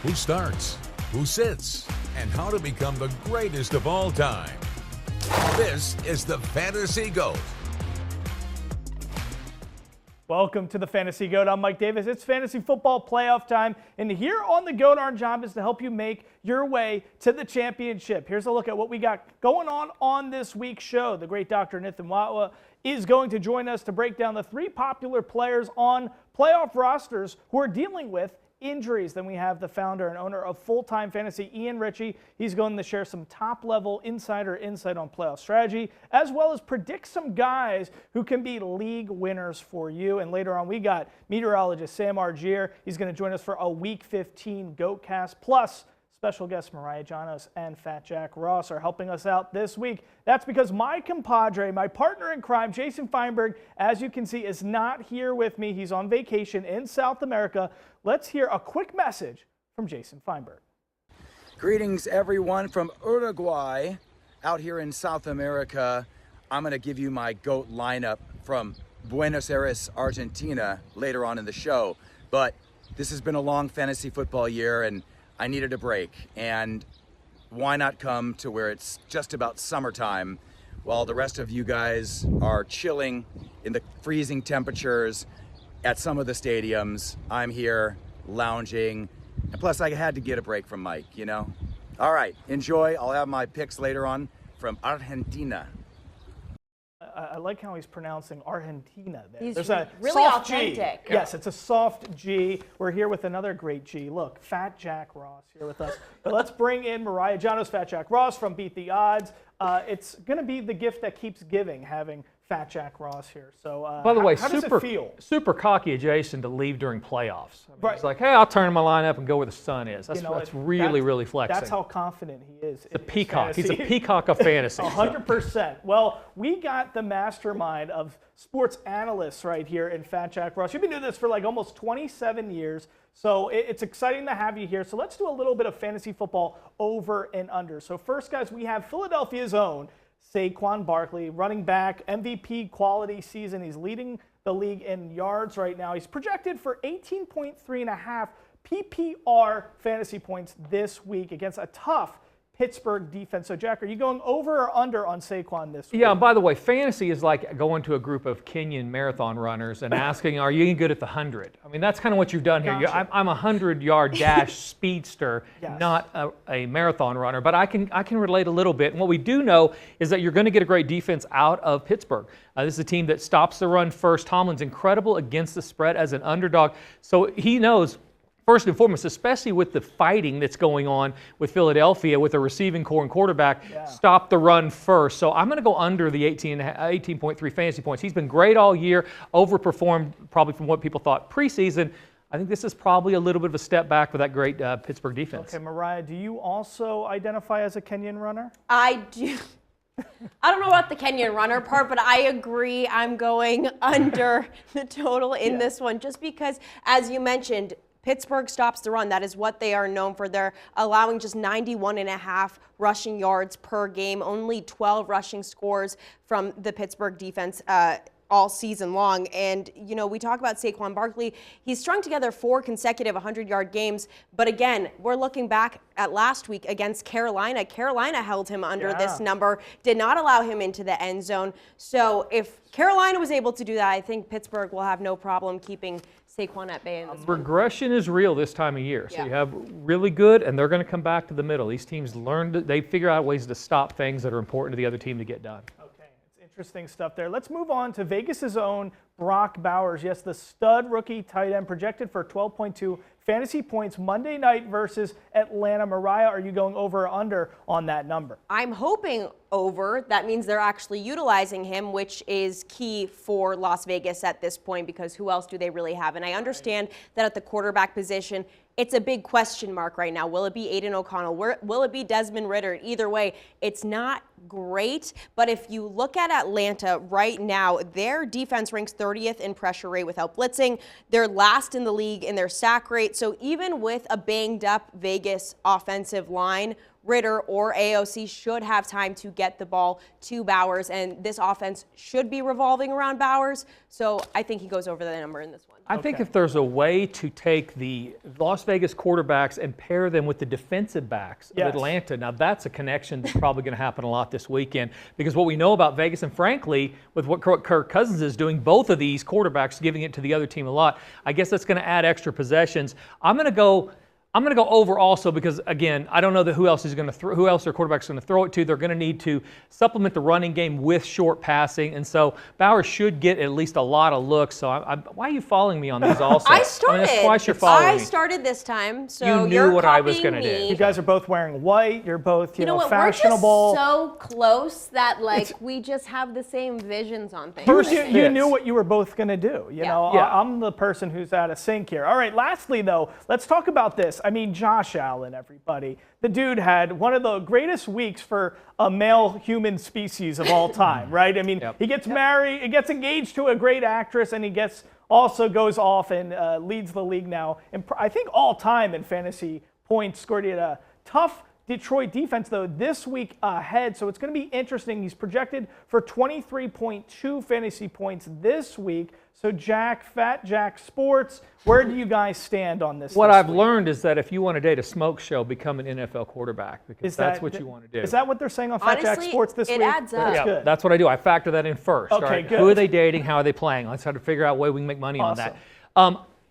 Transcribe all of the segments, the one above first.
who starts, who sits, and how to become the greatest of all time. This is the Fantasy G.O.A.T. Welcome to the Fantasy G.O.A.T. I'm Mike Davis. It's fantasy football playoff time, and here on the G.O.A.T. our job is to help you make your way to the championship. Here's a look at what we got going on this week's show. The great Dr. Nathan Watwa is going to join us to break down the three popular players on playoff rosters who are dealing with injuries. Then we have the founder and owner of Full Time Fantasy, Ian Ritchie. He's going to share some top-level insider insight on playoff strategy, as well as predict some guys who can be league winners for you. And later on, we got meteorologist Sam Argier. He's going to join us for a Week 15 G.O.A.T. cast, plus special guests Mariah Janos and Fat Jack Ross are helping us out this week. That's because my compadre, my partner in crime, Jason Feinberg, as you can see, is not here with me. He's on vacation in South America. Let's hear a quick message from Jason Feinberg. Greetings, everyone, from Uruguay out here in South America. I'm going to give you my GOAT lineup from Buenos Aires, Argentina, later on in the show. But this has been a long fantasy football year, and I needed a break, and why not come to where it's just about summertime while the rest of you guys are chilling in the freezing temperatures at some of the stadiums. I'm here lounging, and plus I had to get a break from Mike, you know? All right, enjoy. I'll have my picks later on from Argentina. I like how he's pronouncing Argentina there. He's There's a really soft authentic. G. Yes, it's a soft G. We're here with another great G. Look, Fat Jack Ross here with us. But let's bring in Mariah Janos, Fat Jack Ross from Beat the Odds. It's going to be the gift that keeps giving, having Fat Jack Ross here. So, by the way, how does it feel? super cocky of Jason to leave during playoffs. I mean, Right. He's like, hey, I'll turn my lineup and go where the sun is. That's, that's really flexing. That's how confident he is. The peacock. He's a peacock of fantasy. 100%. Well, we got the mastermind of sports analysts right here in Fat Jack Ross. You've been doing this for like almost 27 years, so it's exciting to have you here. So let's do a little bit of fantasy football over and under. So first, guys, we have Philadelphia's own Saquon Barkley, running back, MVP quality season. He's leading the league in yards right now. He's projected for 18.3.5 PPR fantasy points this week against a tough Pittsburgh defense. So, Jack, are you going over or under on Saquon this week? Yeah, and by the way, fantasy is like going to a group of Kenyan marathon runners and asking, are you good at the 100? I mean, that's kind of what you've done here. Gotcha. I'm a 100-yard dash speedster, Yes. not a marathon runner, but I can relate a little bit. And what we do know is that you're going to get a great defense out of Pittsburgh. This is a team that stops the run first. Tomlin's incredible against the spread as an underdog, so he knows, first and foremost, especially with the fighting that's going on with Philadelphia with the receiving core and quarterback, stop the run first. So I'm going to go under the 18.3 fantasy points. He's been great all year, overperformed probably from what people thought preseason. I think this is probably a little bit of a step back for that great Pittsburgh defense. Okay, Mariah, do you also identify as a Kenyan runner? I do. I don't know about the Kenyan runner part, but I agree. I'm going under the total in this one just because, as you mentioned, Pittsburgh stops the run. That is what they are known for. They're allowing just 91.5 rushing yards per game, only 12 rushing scores from the Pittsburgh defense all season long. And, you know, we talk about Saquon Barkley. He's strung together 4 consecutive 100-yard games. But again, we're looking back at last week against Carolina. Carolina held him under this number, did not allow him into the end zone. So if Carolina was able to do that, I think Pittsburgh will have no problem keeping Saquon at bay in this one. Regression is real this time of year. So you have really good, and they're going to come back to the middle. These teams they figure out ways to stop things that are important to the other team to get done. Okay, it's interesting stuff there. Let's move on to Vegas's own Brock Bowers. Yes, the stud rookie tight end projected for 12.2 fantasy points Monday night versus Atlanta. Mariah, are you going over or under on that number? I'm hoping over. That means they're actually utilizing him, which is key for Las Vegas at this point because who else do they really have? And I understand that at the quarterback position, it's a big question mark right now. Will it be Aiden O'Connell? Will it be Desmond Ridder? Either way, it's not great. But if you look at Atlanta right now, their defense ranks 30th in pressure rate without blitzing. They're last in the league in their sack rate. So even with a banged up Vegas offensive line, Ridder or AOC should have time to get the ball to Bowers, and this offense should be revolving around Bowers. So I think he goes over the number in this one. I think if there's a way to take the Las Vegas quarterbacks and pair them with the defensive backs of Atlanta, now that's a connection that's probably going to happen a lot this weekend, because what we know about Vegas, and frankly, with what Kirk Cousins is doing, both of these quarterbacks giving it to the other team a lot, I guess that's going to add extra possessions. I'm going to go over also because, again, I don't know who else their quarterback's going to throw it to. They're going to need to supplement the running game with short passing, and so Bauer should get at least a lot of looks. So why are you following me on these also? I started. That's twice you're following me. I started this time, so you knew what I was going to do. You guys are both wearing white. You're both, you know what, fashionable. We're just so close that we just have the same visions on things. First, you knew what you were both going to do. You know, I'm the person who's out of sync here. All right, lastly, though, let's talk about this. I mean, Josh Allen, everybody. The dude had one of the greatest weeks for a male human species of all time, right? I mean, he gets married, he gets engaged to a great actress, and he also goes off and leads the league now. And I think all time in fantasy points scored. He had a tough Detroit defense, though, this week ahead. So it's going to be interesting. He's projected for 23.2 fantasy points this week. So Fat Jack Sports, where do you guys stand on this? What I've learned is that if you want to date a smoke show, become an NFL quarterback, because that's what you want to do. Is that what they're saying on Fat Jack Sports this week? It adds up. That's good. That's what I do. I factor that in first. Okay, right? good. Who are they dating? How are they playing? Let's try to figure out a way we can make money on that.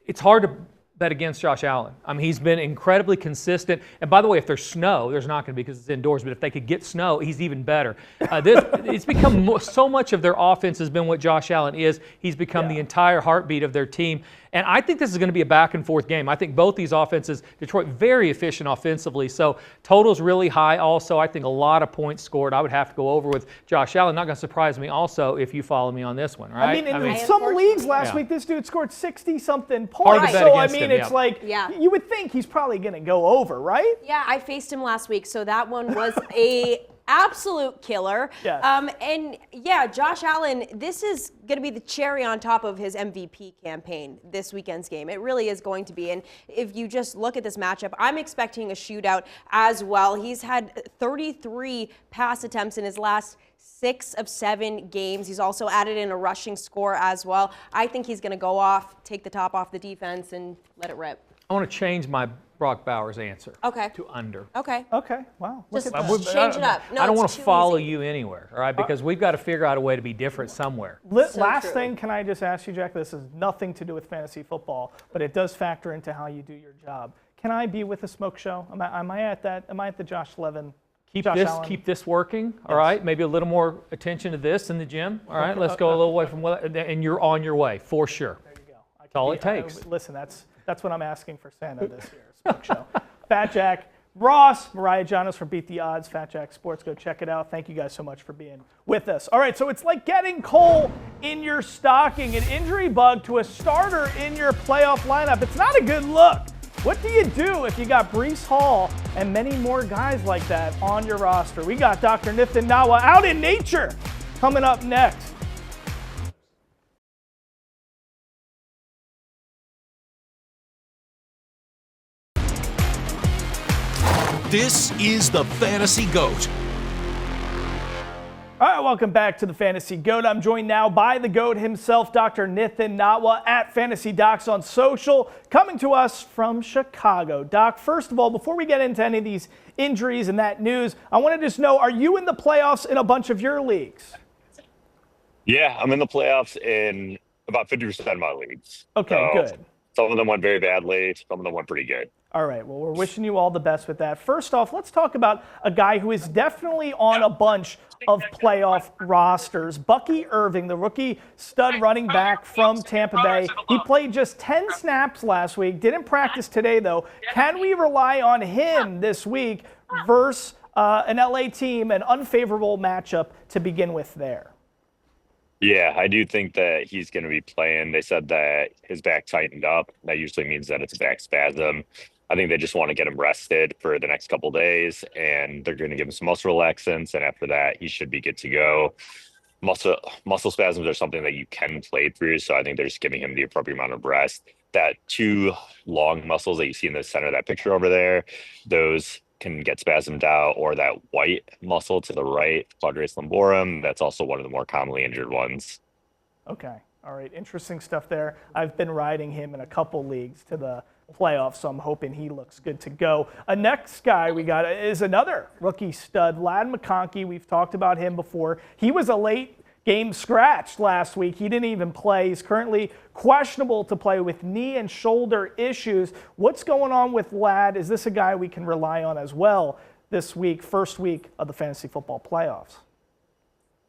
It's hard to bet against Josh Allen. I mean, he's been incredibly consistent. And by the way, if there's snow, there's not going to be because it's indoors, but if they could get snow, he's even better. It's become so much of their offense has been what Josh Allen is. He's become the entire heartbeat of their team. And I think this is going to be a back and forth game. I think both these offenses, Detroit very efficient offensively. So total's really high also. I think a lot of points scored. I would have to go over with Josh Allen. Not going to surprise me also if you follow me on this one, right? I mean, in some leagues last week, this dude scored 60-something points. Hard to bet so, I against mean, him, it's like, you would think he's probably going to go over, right? Yeah, I faced him last week, so that one was a absolute killer. Yes. And yeah, Josh Allen, this is going to be the cherry on top of his MVP campaign this weekend's game. It really is going to be. And if you just look at this matchup, I'm expecting a shootout as well. He's had 33 pass attempts in his last 6 of 7 games. He's also added in a rushing score as well. I think he's going to go off, take the top off the defense, and let it rip. I want to change my Brock Bowers answer Okay. to under. Okay. Okay, wow. Just change it up. No, I don't want it's to too follow easy. you anywhere, all right? Because we've got to figure out a way to be different somewhere. Last true. thing, can I just ask you, Jack? This has nothing to do with fantasy football, but it does factor into how you do your job. Can I be with a smoke show? Am I at that? Am I at the Josh Levin? Keep this working, all right? Maybe a little more attention to this in the gym, all right? Let's go a little way from and you're on your way for sure. There you go. That's all it takes. Listen, that's what I'm asking for Santa this year. Smoke show. Fat Jack, Ross, Mariah Janos from Beat the Odds, Fat Jack Sports. Go check it out. Thank you guys so much for being with us. All right, so it's like getting coal in your stocking, an injury bug to a starter in your playoff lineup. It's not a good look. What do you do if you got Breece Hall and many more guys like that on your roster? We got Dr. Nithin Nawa out in nature coming up next. This is the Fantasy GOAT. All right, welcome back to the Fantasy GOAT. I'm joined now by the GOAT himself, Dr. Nithin Nawa at Fantasy Docs on social, coming to us from Chicago. Doc, first of all, before we get into any of these injuries and that news, I want to just know, are you in the playoffs in a bunch of your leagues? Yeah, I'm in the playoffs in about 50% of my leagues. Okay, So, good. Some of them went very badly. Some of them went pretty good. All right, well, we're wishing you all the best with that. First off, let's talk about a guy who is definitely on a bunch of playoff rosters. Bucky Irving, the rookie stud running back from Tampa Bay. He played just 10 snaps last week, didn't practice today, though. Can we rely on him this week versus an LA team, an unfavorable matchup to begin with there? Yeah, I do think that he's going to be playing. They said that his back tightened up. That usually means that it's a back spasm. I think they just want to get him rested for the next couple of days, and they're going to give him some muscle relaxants, and after that, he should be good to go. Muscle spasms are something that you can play through, so I think they're just giving him the appropriate amount of rest. That 2 long muscles that you see in the center of that picture over there, those can get spasmed out, or that white muscle to the right, quadratus lumborum, that's also one of the more commonly injured ones. Okay. All right, interesting stuff there. I've been riding him in a couple leagues to the playoffs, so I'm hoping he looks good to go. A next guy we got is another rookie stud, Ladd McConkey. We've talked about him before. He was a late game scratch last week. He didn't even play. He's currently questionable to play with knee and shoulder issues. What's going on with Ladd? Is this a guy we can rely on as well this week, first week of the fantasy football playoffs?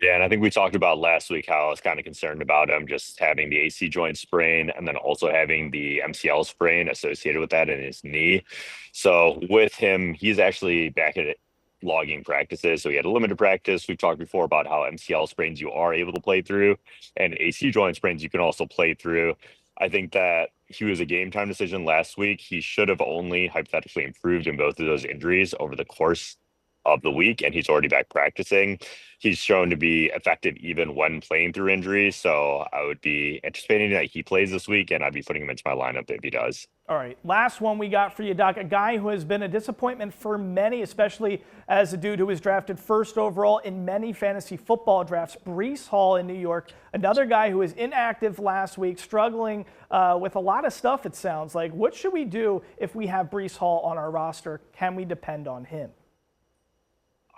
Yeah, and I think we talked about last week how I was kind of concerned about him just having the AC joint sprain and then also having the MCL sprain associated with that in his knee. So with him, he's actually back at logging practices. So he had a limited practice. We've talked before about how MCL sprains you are able to play through, and AC joint sprains you can also play through. I think that he was a game time decision last week. He should have only hypothetically improved in both of those injuries over the course of the week, and he's already back practicing. He's shown to be effective even when playing through injuries. So I would be anticipating that he plays this week, and I'd be putting him into my lineup if he does. All right, last one we got for you, Doc. A guy who has been a disappointment for many, especially as a dude who was drafted first overall in many fantasy football drafts, Breece Hall in New York. Another guy who was inactive last week, struggling with a lot of stuff, it sounds like. What should we do if we have Breece Hall on our roster? Can we depend on him?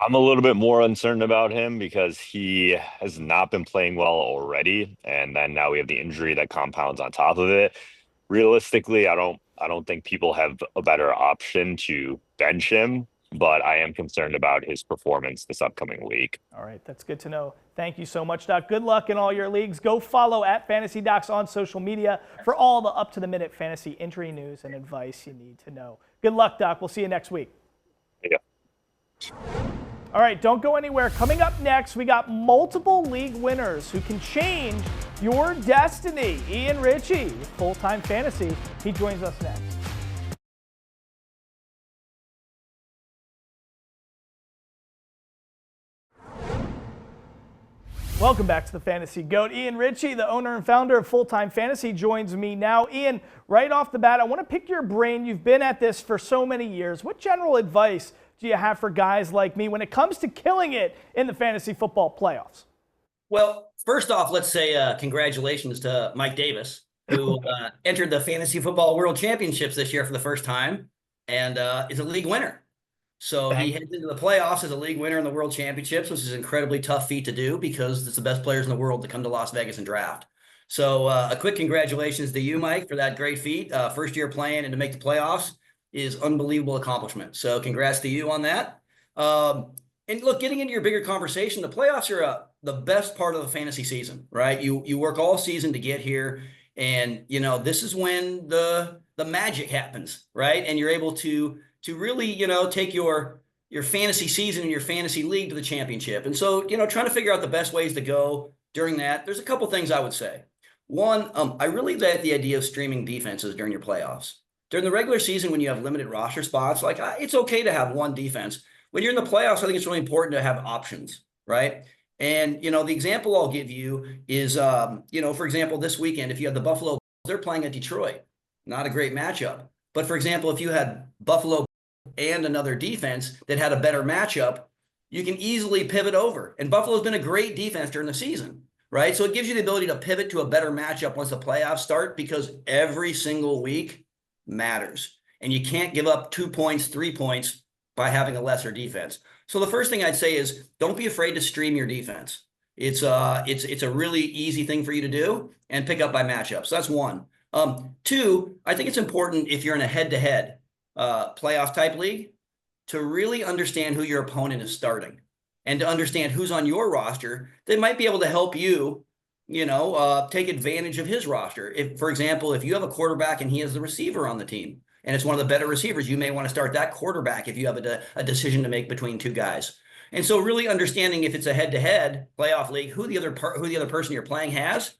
I'm a little bit more uncertain about him because he has not been playing well already, and then now we have the injury that compounds on top of it. Realistically, I don't think people have a better option to bench him, but I am concerned about his performance this upcoming week. All right, that's good to know. Thank you so much, Doc. Good luck in all your leagues. Go follow @FantasyDocs on social media for all the up-to-the-minute fantasy injury news and advice you need to know. Good luck, Doc. We'll see you next week. Yeah. All right, don't go anywhere. Coming up next, we got multiple league winners who can change your destiny. Ian Ritchie, Full-Time Fantasy. He joins us next. Welcome back to the Fantasy GOAT. Ian Ritchie, the owner and founder of Full-Time Fantasy, joins me now. Ian, right off the bat, I want to pick your brain. You've been at this for so many years. What general advice do you have for guys like me when it comes to killing it in the fantasy football playoffs? Well, first off, let's say congratulations to Mike Davis, who entered the Fantasy Football World Championships this year for the first time and is a league winner. So he heads into the playoffs as a league winner in the World Championships, which is an incredibly tough feat to do because it's the best players in the world to come to Las Vegas and draft. So a quick congratulations to you, Mike, for that great feat. First year playing and to make the playoffs is unbelievable accomplishment. So congrats to you on that. And look, getting into your bigger conversation, the playoffs are the best part of the fantasy season, right? You work all season to get here, and this is when the magic happens, right? And you're able to really take your fantasy season and your fantasy league to the championship. And so trying to figure out the best ways to go during that. There's a couple things I would say. One, I really like the idea of streaming defenses during your playoffs. During the regular season, when you have limited roster spots, it's okay to have one defense. When you're in the playoffs, I think it's really important to have options, right? And, the example I'll give you is, for example, this weekend, if you have the Buffalo, they're playing at Detroit. Not a great matchup. But, for example, if you had Buffalo and another defense that had a better matchup, you can easily pivot over. And Buffalo's been a great defense during the season, right? So it gives you the ability to pivot to a better matchup once the playoffs start because every single week matters. And you can't give up 2 points, 3 points by having a lesser defense. So the first thing I'd say is don't be afraid to stream your defense. It's a really easy thing for you to do and pick up by matchups. So that's one. Two, I think it's important if you're in a head-to-head playoff type league to really understand who your opponent is starting and to understand who's on your roster that might be able to help you take advantage of his roster. If, for example, if you have a quarterback and he is the receiver on the team, and it's one of the better receivers, you may want to start that quarterback if you have a decision to make between two guys. And so really understanding if it's a head-to-head playoff league, who the other person you're playing has,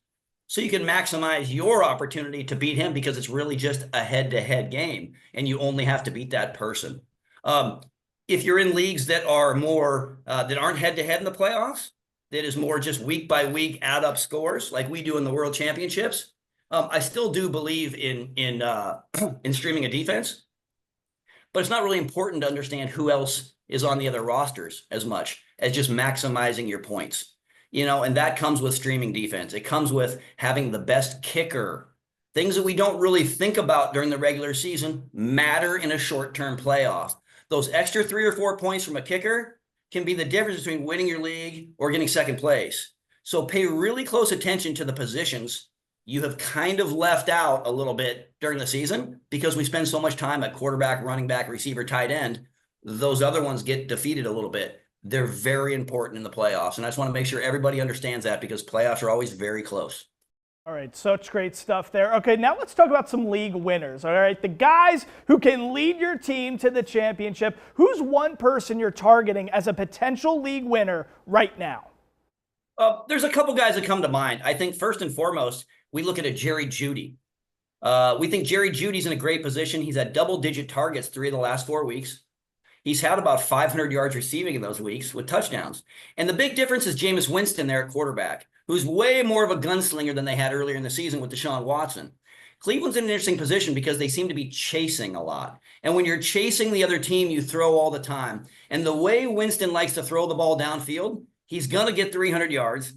so you can maximize your opportunity to beat him because it's really just a head-to-head game, and you only have to beat that person. If you're in leagues that are more that aren't head-to-head in the playoffs, that is more just week by week add up scores like we do in the World Championships, I still do believe in streaming a defense, but it's not really important to understand who else is on the other rosters as much as just maximizing your points. and that comes with streaming defense. It comes with having the best kicker. Things that we don't really think about during the regular season matter in a short-term playoff. Those extra 3 or 4 points from a kicker can be the difference between winning your league or getting second place. So pay really close attention to the positions you have kind of left out a little bit during the season because we spend so much time at quarterback, running back, receiver, tight end. Those other ones get defeated a little bit. They're very important in the playoffs. And I just want to make sure everybody understands that because playoffs are always very close. All right, such great stuff there. Okay, now let's talk about some league winners. All right, the guys who can lead your team to the championship. Who's one person you're targeting as a potential league winner right now? There's a couple guys that come to mind. I think first and foremost, we look at a Jerry Jeudy. We think Jerry Judy's in a great position. He's had double-digit targets 3 of the last 4 weeks. He's had about 500 yards receiving in those weeks with touchdowns. And the big difference is Jameis Winston there at quarterback, who's way more of a gunslinger than they had earlier in the season with Deshaun Watson. Cleveland's in an interesting position because they seem to be chasing a lot. And when you're chasing the other team, you throw all the time. And the way Winston likes to throw the ball downfield, he's going to get 300 yards.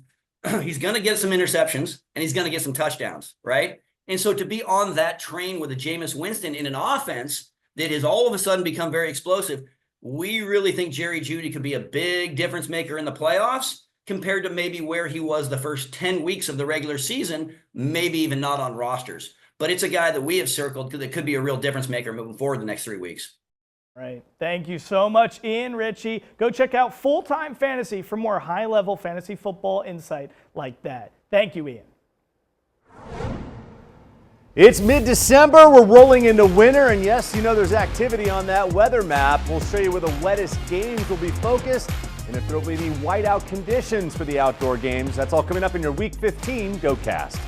He's going to get some interceptions, and he's going to get some touchdowns, right? And so to be on that train with a Jameis Winston in an offense that has all of a sudden become very explosive, we really think Jerry Jeudy could be a big difference maker in the playoffs compared to maybe where he was the first 10 weeks of the regular season, maybe even not on rosters. But it's a guy that we have circled that could be a real difference maker moving forward the next 3 weeks. Right. Thank you so much, Ian Ritchie. Go check out Full-Time Fantasy for more high-level fantasy football insight like that. Thank you, Ian. It's mid-December. We're rolling into winter, and yes, there's activity on that weather map. We'll show you where the wettest games will be focused and if there will be any whiteout conditions for the outdoor games. That's all coming up in your Week 15 Go-Cast.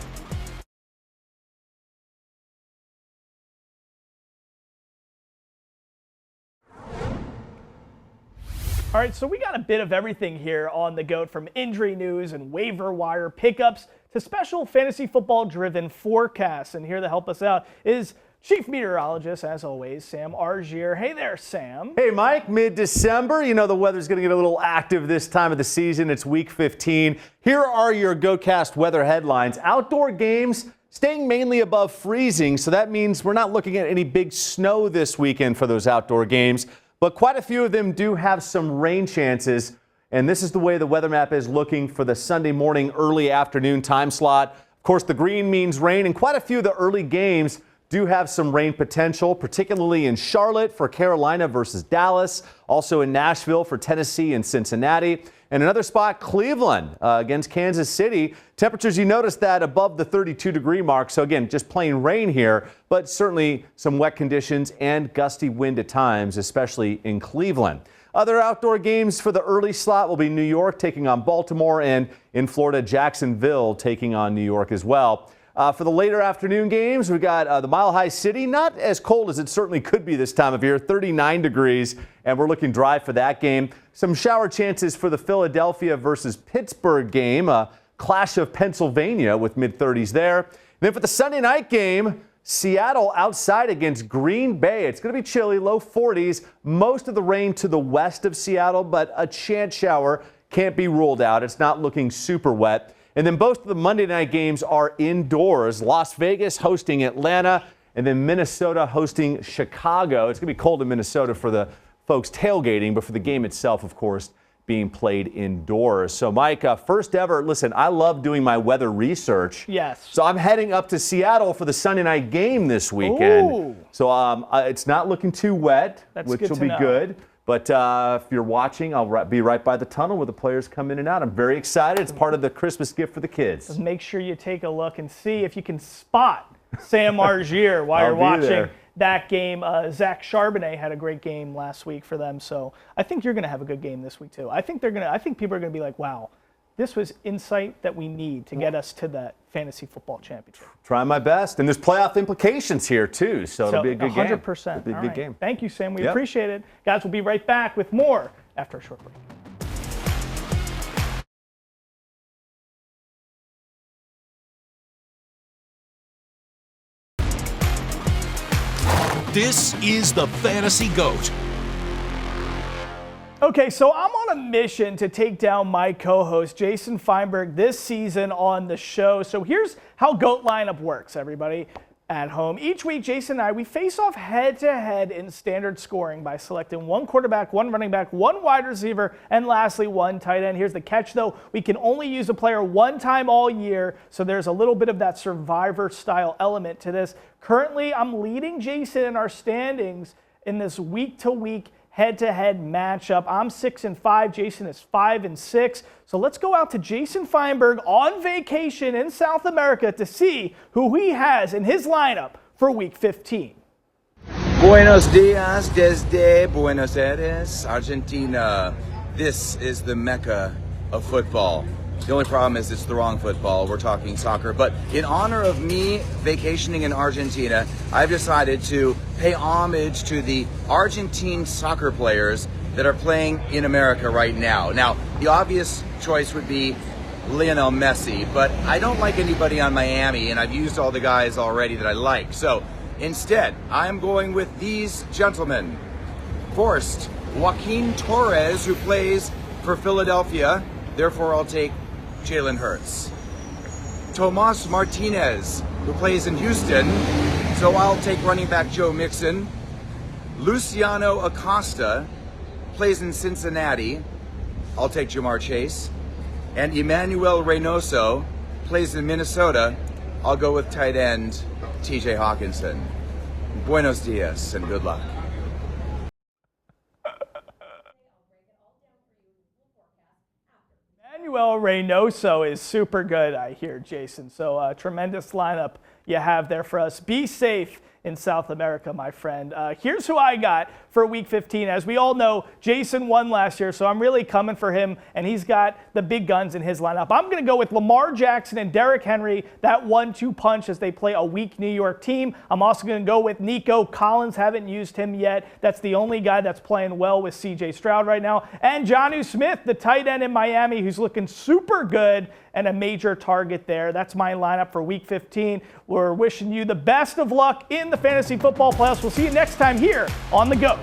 All right, so we got a bit of everything here on the GOAT, from injury news and waiver wire pickups to special fantasy football-driven forecasts. And here to help us out is Chief Meteorologist, as always, Sam Argier. Hey there, Sam. Hey, Mike. Mid-December, the weather's going to get a little active this time of the season. It's Week 15. Here are your Go-Cast weather headlines. Outdoor games staying mainly above freezing, so that means we're not looking at any big snow this weekend for those outdoor games. But quite a few of them do have some rain chances, and this is the way the weather map is looking for the Sunday morning, early afternoon time slot. Of course, the green means rain, and quite a few of the early games do have some rain potential, particularly in Charlotte for Carolina versus Dallas, also in Nashville for Tennessee and Cincinnati. And another spot, Cleveland against Kansas City. Temperatures, you notice that above the 32-degree mark. So again, just plain rain here, but certainly some wet conditions and gusty wind at times, especially in Cleveland. Other outdoor games for the early slot will be New York taking on Baltimore, and in Florida, Jacksonville taking on New York as well. For the later afternoon games, we've got the Mile High City, not as cold as it certainly could be this time of year, 39 degrees, and we're looking dry for that game. Some shower chances for the Philadelphia versus Pittsburgh game, a clash of Pennsylvania with mid-30s there. And then for the Sunday night game, Seattle outside against Green Bay. It's going to be chilly, low 40s. Most of the rain to the west of Seattle, but a chance shower can't be ruled out. It's not looking super wet. And then both of the Monday night games are indoors. Las Vegas hosting Atlanta, and then Minnesota hosting Chicago. It's going to be cold in Minnesota for the folks tailgating, but for the game itself, of course, being played indoors. So, Mike, first ever, listen, I love doing my weather research. Yes. So I'm heading up to Seattle for the Sunday night game this weekend. Ooh. So it's not looking too wet, which good will to be know. good. But if you're watching, I'll be right by the tunnel where the players come in and out. I'm very excited. It's part of the Christmas gift for the kids. Just make sure you take a look and see if you can spot Sam Argier while you're watching that game. Zach Charbonnet had a great game last week for them, so I think you're going to have a good game this week too. I think people are going to be like, wow, this was insight that we need to get us to that fantasy football championship. Trying my best, and there's playoff implications here too, so it'll be a good game. 100%. It'll be a good game. Thank you, Sam. We appreciate it. Guys, we'll be right back with more after a short break. This is the Fantasy GOAT. Okay, so I'm on a mission to take down my co-host Jason Feinberg this season on the show. So here's how GOAT lineup works, everybody at home. Each week, Jason and I, we face off head-to-head in standard scoring by selecting one quarterback, one running back, one wide receiver, and lastly, one tight end. Here's the catch, though. We can only use a player one time all year, so there's a little bit of that survivor-style element to this. Currently, I'm leading Jason in our standings in this week-to-week head-to-head matchup. I'm 6-5. Jason is 5-6. So let's go out to Jason Feinberg on vacation in South America to see who he has in his lineup for Week 15. Buenos dias desde Buenos Aires, Argentina. This is the Mecca of football. The only problem is it's the wrong football. We're talking soccer. But in honor of me vacationing in Argentina, I've decided to pay homage to the Argentine soccer players that are playing in America right now. Now, the obvious choice would be Lionel Messi, but I don't like anybody on Miami, and I've used all the guys already that I like. So instead, I'm going with these gentlemen. First, Joaquin Torres, who plays for Philadelphia. Therefore, I'll take Jalen Hurts. Tomas Martinez, who plays in Houston, so I'll take running back Joe Mixon. Luciano Acosta plays in Cincinnati. I'll take Jamar Chase. And Emmanuel Reynoso plays in Minnesota. I'll go with tight end TJ Hawkinson. Buenos dias and good luck. Emmanuel Reynoso is super good, I hear, Jason. So tremendous lineup you have there for us. Be safe in South America, my friend. Here's who I got for Week 15. As we all know, Jason won last year, so I'm really coming for him, and he's got the big guns in his lineup. I'm going to go with Lamar Jackson and Derrick Henry, that 1-2 punch as they play a weak New York team. I'm also going to go with Nico Collins. Haven't used him yet. That's the only guy that's playing well with C.J. Stroud right now. And Jonnu Smith, the tight end in Miami, who's looking super good and a major target there. That's my lineup for Week 15. We're wishing you the best of luck in the fantasy football playoffs. We'll see you next time here on The GOAT.